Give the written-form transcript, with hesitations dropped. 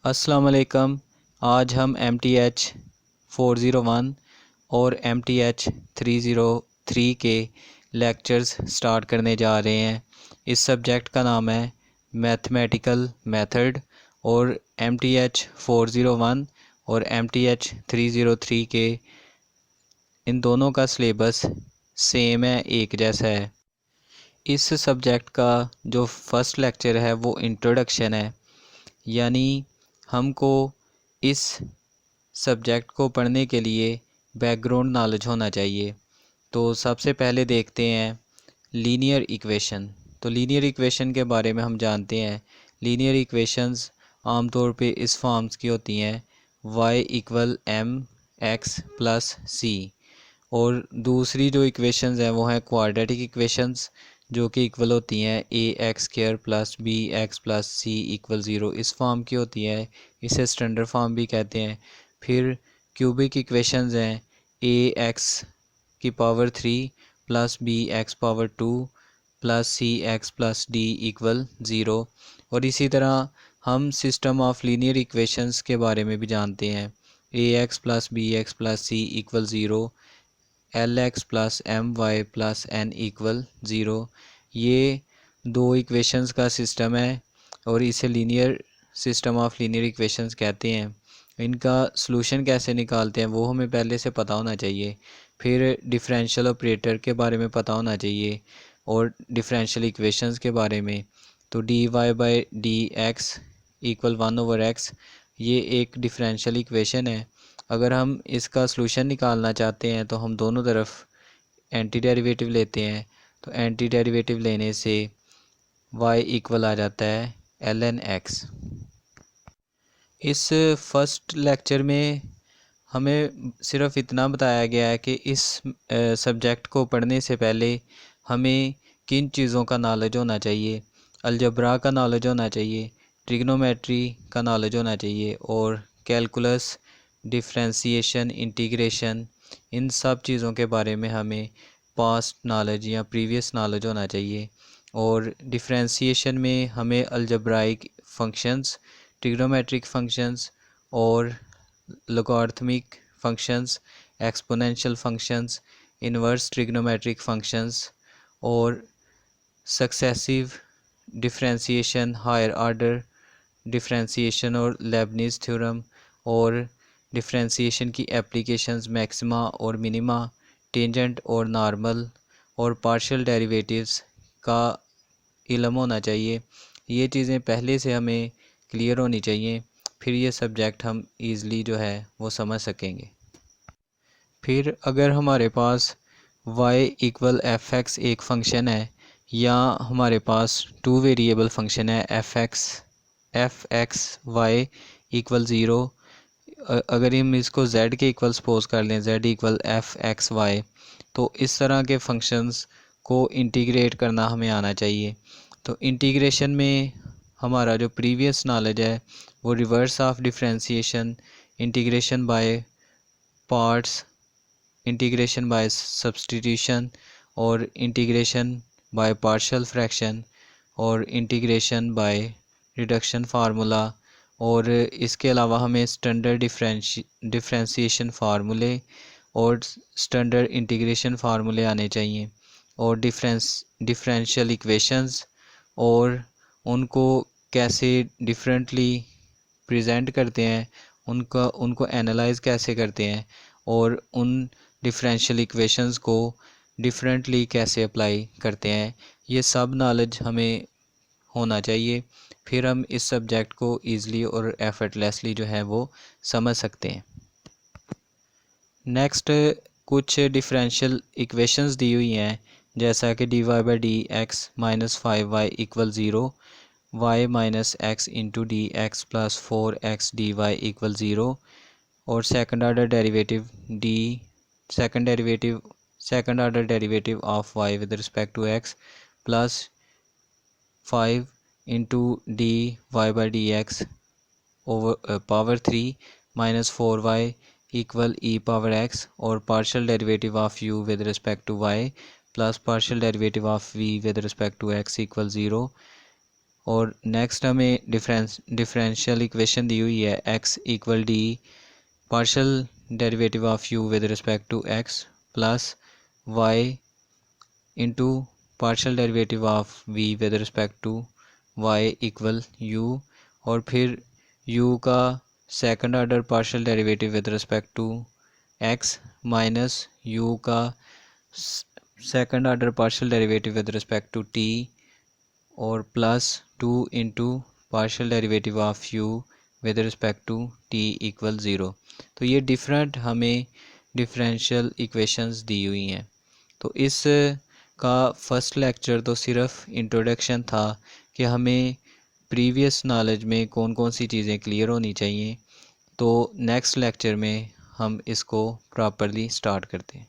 अस्सलाम वालेकुम। आज हम MTH 401 और MTH 303 के लेक्चर्स स्टार्ट करने जा रहे हैं। इस सब्जेक्ट का नाम है मैथमेटिकल मेथड और MTH 401 और MTH 303 के इन दोनों का सिलेबस सेम है, एक जैसा है। इस सब्जेक्ट का जो फर्स्ट लेक्चर है वो इंट्रोडक्शन है, यानी हमको इस सब्जेक्ट को पढ़ने के लिए बैकग्राउंड नॉलेज होना चाहिए। तो सबसे पहले देखते हैं लीनियर इक्वेशन। तो लीनियर इक्वेशन के बारे में हम जानते हैं। लीनियर इक्वेशंस आमतौर पे इस फॉर्म्स की होती हैं y = mx + c, और दूसरी जो इक्वेशंस हैं वो हैं क्वाड्रेटिक इक्वेशंस जो कि इक्वल होती हैं ax² + bx + c = 0। इस फॉर्म की होती है, इसे स्टैंडर्ड फॉर्म भी कहते हैं। फिर क्यूबिक इक्वेशंस हैं ax³ + bx² + cx + d = 0। और इसी तरह हम सिस्टम ऑफ लीनियर इक्वेशंस के बारे में भी जानते हैं। ax + bx + c = 0, lx + my + n = 0। ये दो इक्वेशंस का सिस्टम है और इसे linear system of linear equations कहते हैं। इनका सलूशन कैसे निकालते हैं वो हमें पहले से पता होना चाहिए। फिर डिफरेंशियल ऑपरेटर के बारे में पता होना चाहिए और डिफरेंशियल इक्वेशंस के बारे में। तो dy/dx = 1/x, ये एक डिफरेंशियल इक्वेशन है। अगर हम इसका सलूशन निकालना चाहते हैं तो हम दोनों तरफ एंटी डेरिवेटिव लेते हैं। तो एंटी डेरिवेटिव लेने से y = आ जाता है ln x। इस फर्स्ट लेक्चर में हमें सिर्फ इतना बताया गया है कि इस सब्जेक्ट को पढ़ने से पहले हमें किन चीज़ों का नॉलेज होना चाहिए। अलजब्रा का नॉलेज होना चाहिए, ट्रिग्नोमेट्री का नॉलेज होना चाहिए, और कैलकुलस, डिफरेंशिएशन, इंटीग्रेशन, इन सब चीज़ों के बारे में हमें पास्ट नॉलेज या प्रीवियस नॉलेज होना चाहिए। और डिफरेंशिएशन में हमें अलजब्राइक फंक्शंस, ट्रिग्नोमेट्रिक फंक्शंस और logarithmic functions, exponential functions, inverse trigonometric functions और successive differentiation, higher order differentiation और लेबनीज़ थ्योरम, और डिफरेंशिएशन की एप्लीकेशंस, मैक्सिमा और मिनिमा, टेंजेंट और नॉर्मल, और पार्शियल डेरिवेटिव्स का इल्म होना चाहिए। ये चीज़ें पहले से हमें क्लियर होनी चाहिए, फिर ये सब्जेक्ट हम ईज़िली जो है वो समझ सकेंगे। फिर अगर हमारे पास y = f(x) एक फ़ंक्शन है, या हमारे पास टू वेरिएबल फंक्शन है f(x, y) = 0। अगर हम इसको z के इक्वल सपोज कर लें, z = f(x, y), तो इस तरह के फंक्शंस को इंटीग्रेट करना हमें आना चाहिए। तो इंटीग्रेशन में हमारा जो प्रीवियस नॉलेज है वो reverse of differentiation, integration by parts, integration by substitution, और इंटीग्रेशन बाय पार्शियल फ्रैक्शन, और इंटीग्रेशन बाय रिडक्शन फार्मूला, और इसके अलावा हमें स्टैंडर्ड डिफरेंशिएशन फार्मूले और स्टैंडर्ड इंटीग्रेशन फार्मूले आने चाहिए, और डिफरेंशियल इक्वेशंस और उनको कैसे डिफरेंटली प्रेजेंट करते हैं, उनको एनालाइज कैसे करते हैं, और उन डिफरेंशियल इक्वेशंस को डिफरेंटली कैसे अप्लाई करते हैं, ये सब नॉलेज हमें होना चाहिए। फिर हम इस सब्जेक्ट को ईज़िली और एफर्टलेसली जो है वो समझ सकते हैं। नेक्स्ट कुछ डिफरेंशियल इक्वेशंस दी हुई हैं, जैसा कि dy/dx - 5y = 0, y - x × dx + 4x dy = 0, और second order derivative of y with respect to x + 5 × dy/dx power 3 - 4y = e⁻x, और partial derivative of u with respect to y + partial derivative of v with respect to x = 0, और next हमें differential equation दी हुई है x equal d partial derivative of u with respect to x plus y into partial derivative of v with respect to y equal u, और फिर u का second order partial derivative with respect to x minus u का second order partial derivative with respect to t, और plus 2 into partial derivative of u with respect to t equal 0। तो ये different हमें differential equations दी हुई हैं। तो इस का फर्स्ट लेक्चर तो सिर्फ इंट्रोडक्शन था कि हमें प्रीवियस नॉलेज में कौन कौन सी चीज़ें क्लियर होनी चाहिए। तो नेक्स्ट लेक्चर में हम इसको प्रॉपरली स्टार्ट करते हैं।